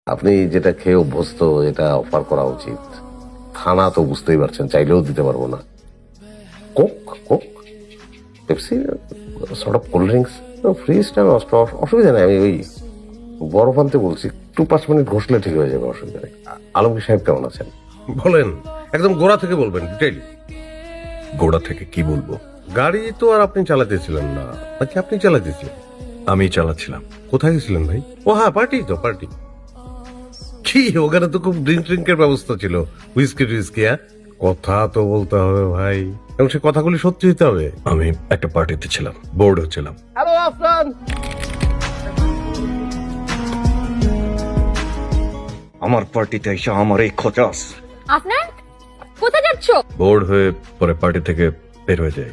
আপনি যেটা খেয়ে অভ্যস্ত এটা অফার করা উচিত। খানা তো বুঝতেই পারছেন, চাইলেও দিতে পারবো না। Coke, Coke, Pepsi, sort of cold drinks, ফ্রিজটা নষ্ট, অসুবিধা নেই। আমি ওই বরফ আনতে বলছি, 2-5 মিনিট ঘষলে ঠিক হয়ে যাবে, অসুবিধা নেই। আলমগীর সাহেব কেমন আছেন? বলেন, একদম গোড়া থেকে বলবেন, ডিটেইল। গোড়া থেকে কি বলবো? গাড়ি তো আর আপনি চালাতেছিলেন না, নাকি আপনি চালাতেছিলেন? আমি চালাচ্ছিলাম। কোথায় গেছিলেন ভাই? ও হ্যাঁ, পার্টি তো পার্টি। কি ওখানে তো খুব ড্রিঙ্কের ব্যবস্থা ছিল, হুইস্কি টুইস্কি। হ্যাঁ, কথা তো বলতে হবে ভাই, এবং সে কথাগুলি সত্যি হইতে হবে। আমি একটা পার্টিতে ছিলাম, বোর্ড হচ্ছিলাম। হ্যালো আফরান। আমার পার্টিতে এসে আমার এই খোঁচাস। আপনার কোথায় যাচ্ছ? বোর্ড হয়ে পরে পার্টি থেকে বের হয়ে যায়।